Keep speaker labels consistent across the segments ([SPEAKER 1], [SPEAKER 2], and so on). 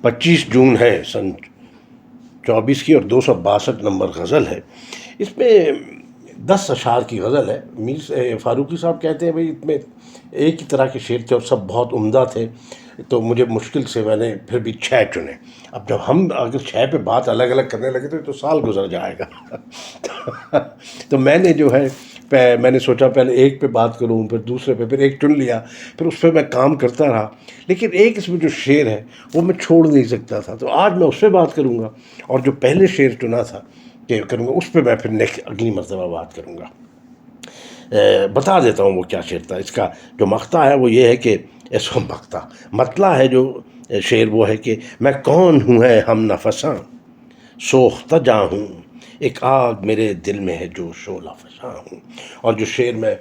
[SPEAKER 1] 25 جون ہے سن 24 کی، اور 262 نمبر غزل ہے۔ اس میں 10 اشعار کی غزل ہے۔ میر فاروقی صاحب کہتے ہیں بھئی اس میں ایک ہی طرح کے شعر تھے اور سب بہت عمدہ تھے، تو مجھے مشکل سے میں نے پھر بھی 6 چنے۔ اب جب ہم اگر 6 پہ بات الگ الگ کرنے لگے تو سال گزر جائے گا تو میں نے جو ہے میں نے سوچا پہلے ایک پہ بات کروں، پھر دوسرے پہ، پھر ایک چن لیا، پھر اس پہ میں کام کرتا رہا، لیکن ایک اس میں جو شعر ہے وہ میں چھوڑ نہیں سکتا تھا، تو آج میں اس پہ بات کروں گا، اور جو پہلے شعر چنا تھا کہ کروں گا اس پہ میں پھر اگلی مرتبہ بات کروں گا۔ بتا دیتا ہوں وہ کیا شعر تھا۔ اس کا جو مقطع ہے وہ یہ ہے کہ ایسا مطلع ہے جو شعر وہ ہے کہ میں کون ہوں ہے ہم نفساں، سوختہ جاں ہوں ایک آگ میرے دل میں ہے جو شعلہ فشاں ہوں۔ اور جو شعر میں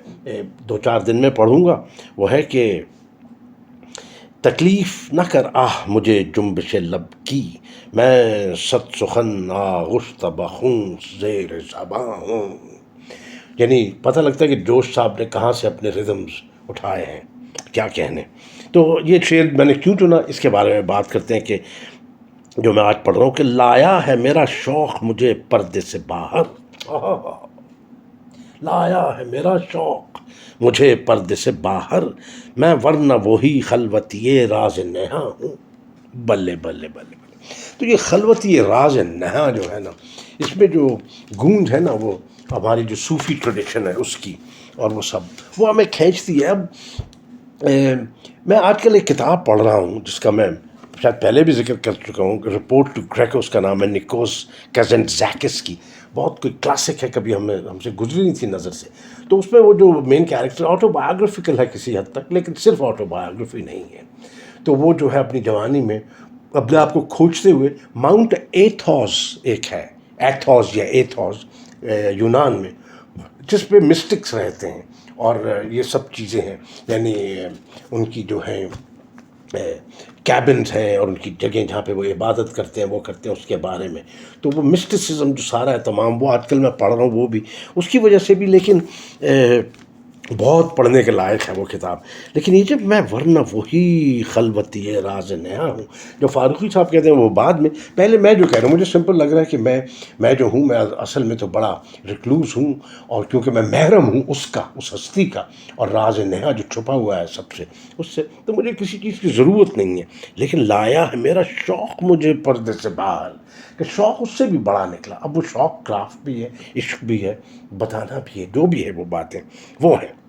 [SPEAKER 1] 2-4 دن میں پڑھوں گا وہ ہے کہ تکلیف نہ کر آہ مجھے جنبش لب کی، میں صد سخن آغشتہ بخوں زیر زباں ہوں۔ یعنی پتہ لگتا ہے کہ جوش صاحب نے کہاں سے اپنے ردمز اٹھائے ہیں، کیا کہنے۔ تو یہ شعر میں نے کیوں چنا، اس کے بارے میں بات کرتے ہیں کہ جو میں آج پڑھ رہا ہوں کہ لایا ہے میرا شوق مجھے پردے سے باہر، لایا ہے میرا شوق مجھے پردے سے باہر، میں ورنہ وہی خلوتی راز نہاں ہوں۔ بلے بلے بلے بلے۔ تو یہ خلوتی راز نہاں جو ہے نا، اس میں جو گونج ہے نا وہ ہماری جو صوفی ٹریڈیشن ہے اس کی، اور وہ سب وہ ہمیں کھینچتی ہے۔ اب میں آج کل ایک کتاب پڑھ رہا ہوں جس کا میں شاید پہلے بھی ذکر کر چکا ہوں، رپورٹ ٹو گریکو اس کا نام ہے، نکوس کازنٹزاکس کی، بہت کوئی کلاسک ہے، کبھی ہم سے گزری نہیں تھی نظر سے۔ تو اس میں وہ جو مین کیریکٹر آٹو بایوگرافیکل ہے کسی حد تک، لیکن صرف آٹو بایوگرافی نہیں ہے۔ تو وہ جو ہے اپنی جوانی میں اپنے آپ کو کھوجتے ہوئے ماؤنٹ ایتھوس ایک ہے، ایتھوس یا ایتھوس یونان میں، جس پہ مسٹکس رہتے ہیں اور یہ سب چیزیں ہیں، یعنی ان کی جو ہیں کیبنز ہیں اور ان کی جگہیں جہاں پہ وہ عبادت کرتے ہیں، وہ کرتے ہیں، اس کے بارے میں۔ تو وہ مسٹسزم جو سارا ہے تمام، وہ آج کل میں پڑھ رہا ہوں، وہ بھی اس کی وجہ سے بھی، لیکن بہت پڑھنے کے لائق ہے وہ کتاب۔ لیکن یہ جب میں ورنہ وہی خلوتی راز نہاں ہوں، جو فاروقی صاحب کہتے ہیں وہ بعد میں، پہلے میں جو کہہ رہا ہوں مجھے سمپل لگ رہا ہے کہ میں جو ہوں، میں اصل میں تو بڑا ریکلوز ہوں، اور کیونکہ میں محرم ہوں اس کا، اس ہستی کا، اور راز نہاں جو چھپا ہوا ہے سب سے، اس سے تو مجھے کسی چیز کی ضرورت نہیں ہے۔ لیکن لایا ہے میرا شوق مجھے پردے سے باہر، کہ شوق اس سے بھی بڑا نکلا۔ اب وہ شوق کرافٹ بھی ہے، عشق بھی ہے، بتانا بھی ہے، جو بھی ہے وہ باتیں وہ ہیں۔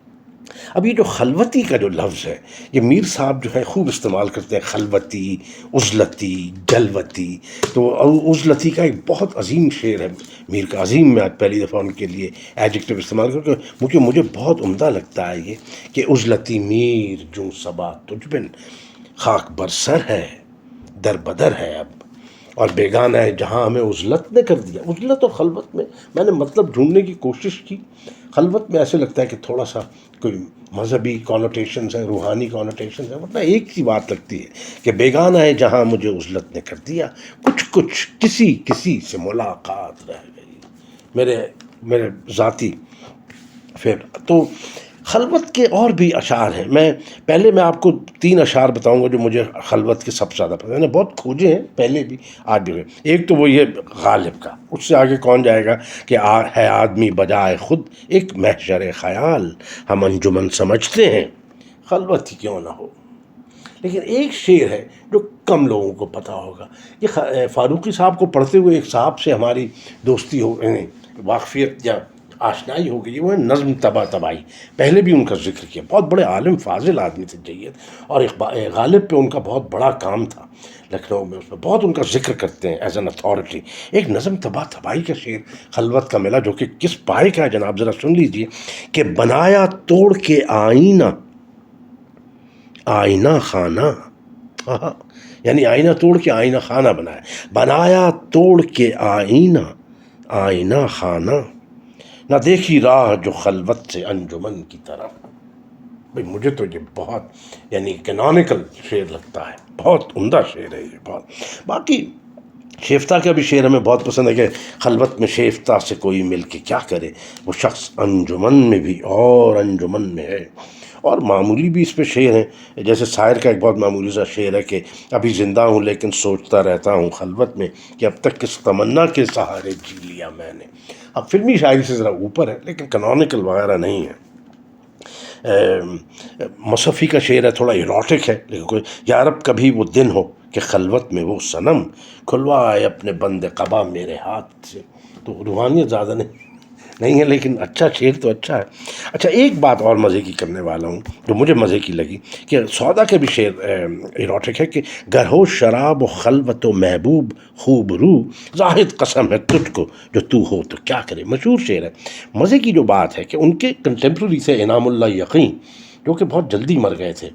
[SPEAKER 1] اب یہ جو خلوتی کا جو لفظ ہے، یہ میر صاحب جو ہے خوب استعمال کرتے ہیں، خلوتی، عزلتی، جلوتی۔ تو عزلتی کا ایک بہت عظیم شعر ہے میر کا، عظیم، میں آج پہلی دفعہ ان کے لیے ایڈجیکٹو استعمال کروں کیونکہ مجھے بہت عمدہ لگتا ہے یہ کہ عزلتی میر جوں صبا تجھ بن، خاک برسر ہے در بدر ہے اب، اور بیگانہ ہے جہاں ہمیں عزلت نے کر دیا۔ عزلت اور خلوت میں نے مطلب ڈھونڈنے کی کوشش کی۔ خلوت میں ایسے لگتا ہے کہ تھوڑا سا کوئی مذہبی کانوٹیشنز ہیں، روحانی کانوٹیشنز ہیں، ورنہ ایک سی بات لگتی ہے کہ بیگانہ ہے جہاں مجھے عزلت نے کر دیا، کچھ کسی سے ملاقات رہ گئی، میرے ذاتی پھر۔ تو خلوت کے اور بھی اشعار ہیں، پہلے میں آپ کو 3 اشعار بتاؤں گا جو مجھے خلوت کے سب سے زیادہ پسند ہیں۔ میں نے بہت کھوجے ہیں پہلے بھی، آج بھی۔ ایک تو وہ یہ غالب کا، اس سے آگے کون جائے گا کہ ہے آدمی بجائے خود ایک محشر خیال، ہم انجمن سمجھتے ہیں خلوت ہی کیوں نہ ہو۔ لیکن ایک شعر ہے جو کم لوگوں کو پتہ ہوگا، یہ فاروقی صاحب کو پڑھتے ہوئے ایک صاحب سے ہماری دوستی ہو، واقفیت یا آشنائی ہو گئی، وہ ہے نظم طبع طبائی۔ پہلے بھی ان کا ذکر کیا، بہت بڑے عالم فاضل آدمی تھے، جید، اور غالب پہ ان کا بہت بڑا کام تھا لکھنؤ میں، اس میں بہت ان کا ذکر کرتے ہیں ایز این اتھارٹی۔ ایک نظم طبع طبائی کا شعر خلوت کا ملا، جو کہ کس پائے کا ہے جناب، ذرا سن لیجئے کہ بنایا توڑ کے آئینہ خانہ، یعنی آئینہ توڑ کے آئینہ خانہ بنایا توڑ کے آئینہ خانہ، نہ دیکھی راہ جو خلوت سے انجمن کی طرف۔ بھئی مجھے تو یہ بہت یعنی کینونیکل شعر لگتا ہے، بہت عمدہ شعر ہے یہ بہت۔ باقی شیفتہ کا بھی شعر ہمیں بہت پسند ہے کہ خلوت میں شیفتہ سے کوئی مل کے کیا کرے، وہ شخص انجمن میں بھی اور انجمن میں ہے، اور معمولی بھی اس پہ شعر ہیں، جیسے شاعر کا ایک بہت معمولی سا شعر ہے کہ ابھی زندہ ہوں لیکن سوچتا رہتا ہوں خلوت میں کہ اب تک کس تمنا کے سہارے جی لیا میں نے۔ اب فلمی شاعری سے ذرا اوپر ہے لیکن کنونیکل وغیرہ نہیں ہے۔ مصفی کا شعر ہے، تھوڑا ایروٹک ہے لیکن کوئی، یا رب کبھی وہ دن ہو کہ خلوت میں وہ صنم کھلوائے اپنے بند قبا میرے ہاتھ سے۔ تو روحانیت زیادہ نہیں ہے لیکن اچھا شعر تو اچھا ہے۔ اچھا ایک بات اور مزے کی کرنے والا ہوں جو مجھے مزے کی لگی کہ سودا کے بھی شعر ایروٹک ہے کہ گر ہو شراب و خلوت و محبوب خوب رو زاہد قسم ہے تجھ کو جو تو ہو تو کیا کرے۔ مشہور شعر ہے۔ مزے کی جو بات ہے کہ ان کے کنٹمپرری سے انعام اللہ یقین، جو کہ بہت جلدی مر گئے تھے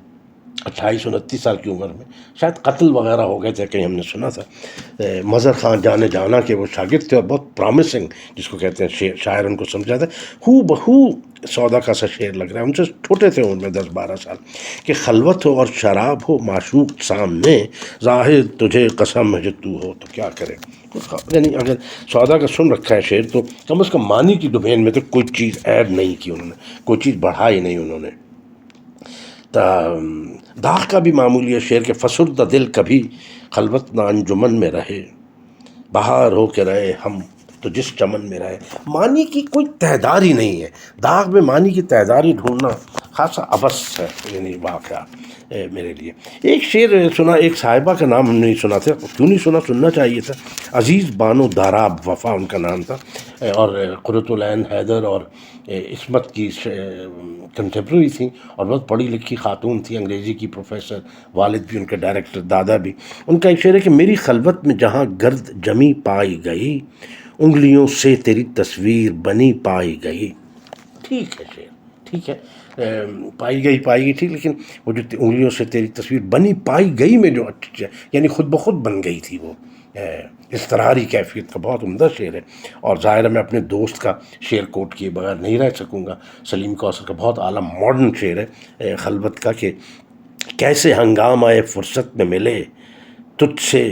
[SPEAKER 1] 28-29 سال کی عمر میں، شاید قتل وغیرہ ہو گئے تھے کہیں، ہم نے سنا تھا۔ مظہر خان جانے جانا کے وہ شاگرد تھے اور بہت پرامسنگ جس کو کہتے ہیں شاعر ان کو سمجھاتا ہے۔ ہو بہو سودا کا سا شعر لگ رہا ہے، ان سے چھوٹے تھے ان میں 10-12 سال، کہ خلوت ہو اور شراب ہو معشوق سامنے ظاہر تجھے قسم ہے جو تو ہو تو کیا کرے۔ یعنی اگر سودا کا سن رکھا ہے شعر تو کم از کم معنی کی ڈومین میں تو کوئی چیز ایڈ نہیں کی انہوں نے، کوئی چیز بڑھائی نہیں انہوں نے۔ داغ کا بھی معمولی ہے شعر کے فسردہ دل کبھی خلوت نہ انجمن میں رہے، بہار ہو کے رہے ہم تو جس چمن میں رہے۔ معنی کی کوئی تعداد ہی نہیں ہے، داغ میں معنی کی تعداد ہی ڈھونڈنا خاصا عبث ہے یعنی واقعہ میرے لیے۔ ایک شعر سنا، ایک صاحبہ کا نام ہم نہیں سنا تھا، کیوں نہیں سنا، سننا چاہیے تھا۔ عزیز بانو داراب وفا ان کا نام تھا، اور قرۃ العین حیدر اور عصمت کی کنٹمپرری تھیں اور بہت پڑھی لکھی خاتون تھی، انگریزی کی پروفیسر، والد بھی ان کے ڈائریکٹر، دادا بھی۔ ان کا ایک شعر ہے کہ میری خلوت میں جہاں گرد جمی پائی گئی انگلیوں سے تیری تصویر بنی پائی گئی۔ ٹھیک ہے شعر، ٹھیک ہے، پائی گئی ٹھیک، لیکن وہ جو انگلیوں سے تیری تصویر بنی پائی گئی میں جو اچھا یعنی خود بخود بن گئی تھی، وہ اضطراری کیفیت کا بہت عمدہ شعر ہے۔ اور ظاہر ہے میں اپنے دوست کا شعر کوٹ کیے بغیر نہیں رہ سکوں گا، سلیم کوثر کا بہت اعلیٰ ماڈرن شعر ہے خلوت کا، کہ کیسے ہنگامہ فرصت میں ملے تجھ سے،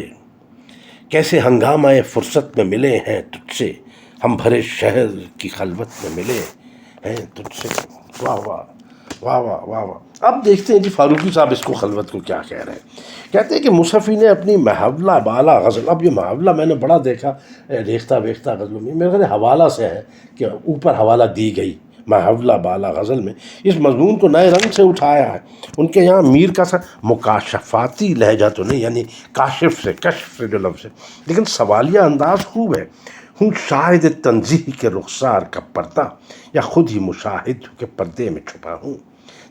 [SPEAKER 1] کیسے ہنگامہ فرصت میں ملے ہیں تجھ سے، ہم بھرے شہر کی خلوت میں ملے ہیں تجھ سے۔ واہ واہ واہ واہ واہ واہ۔ اب دیکھتے ہیں جی فاروقی صاحب اس کو خلوت کو کیا کہہ رہے ہیں۔ کہتے ہیں کہ مصفی نے اپنی محولہ بالا غزل، اب یہ محولہ میں نے بڑا دیکھا ریختہ ویختہ غزلوں میں، میرے خیال حوالہ سے ہے کہ اوپر حوالہ دی گئی، محولہ بالا غزل میں اس مضمون کو نئے رنگ سے اٹھایا ہے۔ ان کے یہاں میر کا سا مکاشفاتی لہجہ تو نہیں، یعنی کاشف سے، کشف سے جو لفظ ہے، لیکن سوالیہ انداز خوب ہے۔ ہوں شاہد تنزیہ کے رخسار کا پردہ یا خود ہی مشاہد کے پردے میں چھپا ہوں۔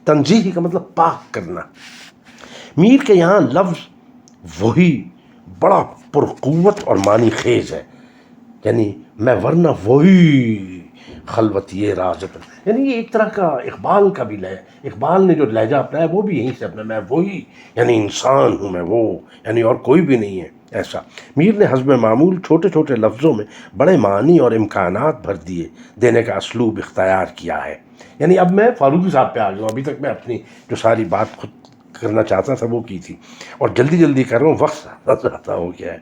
[SPEAKER 1] تنزیہ کا مطلب پاک کرنا۔ میر کے یہاں لفظ وہی بڑا پرقوت اور معنی خیز ہے، یعنی میں ورنہ وہی خلوت یہ راز، یعنی یہ ایک طرح کا اقبال کا بھی اقبال نے جو لہجہ اپنایا وہ بھی یہیں سے اپنا، میں وہی یعنی انسان ہوں، میں وہ یعنی اور کوئی بھی نہیں ہے ایسا۔ میر نے حسب معمول چھوٹے چھوٹے لفظوں میں بڑے معنی اور امکانات بھر دینے کا اسلوب اختیار کیا ہے۔ یعنی اب میں فاروقی صاحب پہ آ گیا ہوں، ابھی تک میں اپنی جو ساری بات خود کرنا چاہتا تھا وہ کی تھی، اور جلدی جلدی کر رہا ہوں، وقت زیادہ ہو گیا ہے۔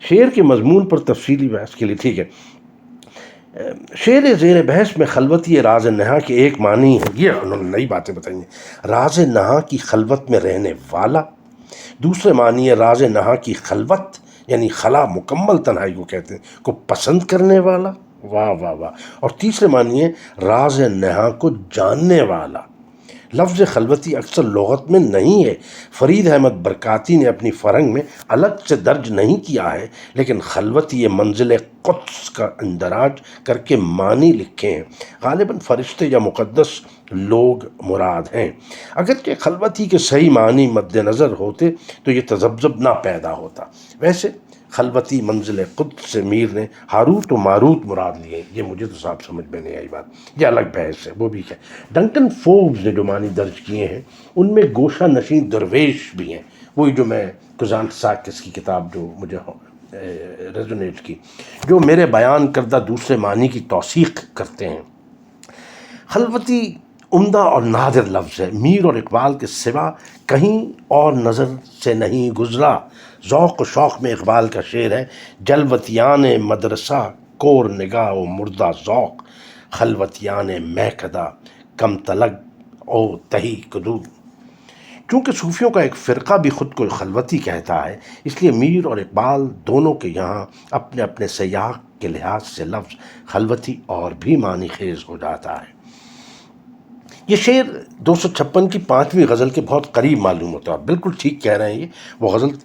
[SPEAKER 1] شعر کے مضمون پر تفصیلی بحث کے لیے ٹھیک ہے، شعر زیر بحث میں خلوت یہ راز نہاں کی ایک معنی ہے، یہ انہوں نے نئی باتیں بتائی ہیں، راز نہاں کی خلوت میں رہنے والا۔ دوسرے معنی ہے راز نہاں کی خلوت یعنی خلا، مکمل تنہائی کو کہتے ہیں، کو پسند کرنے والا۔ واہ واہ واہ۔ اور تیسرے معنی ہے راز نہاں کو جاننے والا۔ لفظ خلوتی اکثر لغت میں نہیں ہے، فرید احمد برکاتی نے اپنی فرنگ میں الگ سے درج نہیں کیا ہے، لیکن خلوتی یہ منزل قدس کا اندراج کر کے معنی لکھے ہیں۔ غالباً فرشتے یا مقدس لوگ مراد ہیں۔ اگرچہ خلوتی کے صحیح معنی مد نظر ہوتے تو یہ تذبذب نہ پیدا ہوتا۔ ویسے خلوتی منزل قدس سے میر نے ہاروت و ماروت مراد لیے، یہ مجھے تو صاحب سمجھ میں نہیں آئی بات، یہ الگ بحث ہے، وہ بھی ہے۔ ڈنکن فوربز نے جو معنی درج کیے ہیں ان میں گوشہ نشین درویش بھی ہیں، وہی جو میں کوزانت ساکس کی کتاب جو مجھے ریزونیٹ کی، جو میرے بیان کردہ دوسرے معنی کی توثیق کرتے ہیں۔ خلوتی عمدہ اور نادر لفظ ہے، میر اور اقبال کے سوا کہیں اور نظر سے نہیں گزرا۔ ذوق و شوق میں اقبال کا شعر ہے، جلوتیان مدرسہ کور نگاہ و مردہ ذوق، خلوتیان میکدہ کم تلگ او تہی کدو۔ چونکہ صوفیوں کا ایک فرقہ بھی خود کو خلوتی کہتا ہے، اس لیے میر اور اقبال دونوں کے یہاں اپنے اپنے سیاق کے لحاظ سے لفظ خلوتی اور بھی معنی خیز ہو جاتا ہے۔ یہ شعر 256 کی 5ویں غزل کے بہت قریب معلوم ہوتا ہے، بالکل ٹھیک کہہ رہے ہیں یہ۔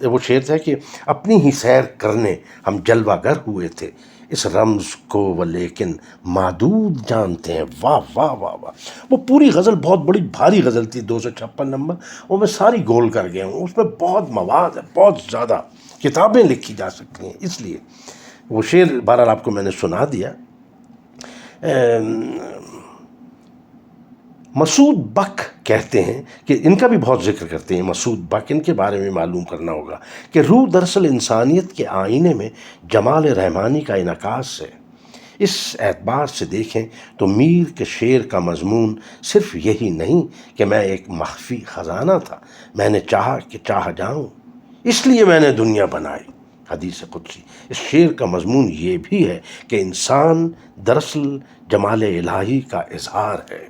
[SPEAKER 1] وہ شعر تھا کہ اپنی ہی سیر کرنے ہم جلوہ گر ہوئے تھے، اس رمز کو وہ لیکن معدود جانتے ہیں۔ واہ واہ واہ واہ! وہ پوری غزل بہت بڑی بھاری غزل تھی، 256 نمبر، وہ میں ساری گول کر گیا ہوں، اس میں بہت مواد ہے، بہت زیادہ کتابیں لکھی جا سکتی ہیں۔ اس لیے وہ شعر بہرحال آپ کو میں نے سنا دیا۔ مسعود بک کہتے ہیں کہ ان کا بھی بہت ذکر کرتے ہیں، مسعود بک، ان کے بارے میں معلوم کرنا ہوگا کہ روح دراصل انسانیت کے آئینے میں جمال رحمانی کا انعکاس ہے۔ اس اعتبار سے دیکھیں تو میر کے شعر کا مضمون صرف یہی نہیں کہ میں ایک مخفی خزانہ تھا، میں نے چاہا کہ چاہ جاؤں، اس لیے میں نے دنیا بنائی، حدیث قدسی۔ اس شعر کا مضمون یہ بھی ہے کہ انسان دراصل جمال الہی کا اظہار ہے،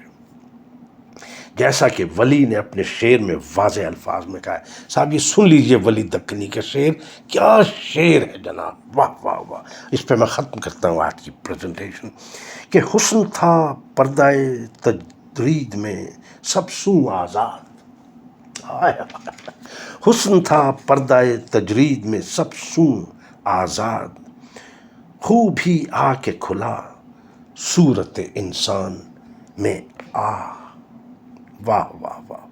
[SPEAKER 1] جیسا کہ ولی نے اپنے شعر میں واضح الفاظ میں کہا ہے۔ صاحب یہ سن لیجئے ولی دکنی کا شعر، کیا شعر ہے جناب، واہ واہ واہ! اس پہ میں ختم کرتا ہوں آج کی پریزنٹیشن کہ حسن تھا پردہ تجرید میں سب سوں آزاد، حسن تھا پردہ تجرید میں سب سوں آزاد، خوب ہی آ کے کھلا صورت انسان میں آ۔ واہ واہ واہ!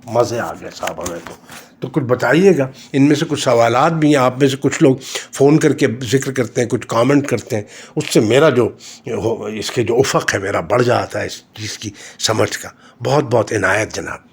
[SPEAKER 1] مزے آ گئے صاحب ہمیں تو کچھ بتائیے گا، ان میں سے کچھ سوالات بھی ہیں، آپ میں سے کچھ لوگ فون کر کے ذکر کرتے ہیں، کچھ کامنٹ کرتے ہیں، اس سے میرا جو اس کے جو افق ہے میرا بڑھ جاتا ہے اس چیز کی سمجھ کا۔ بہت بہت عنایت جناب۔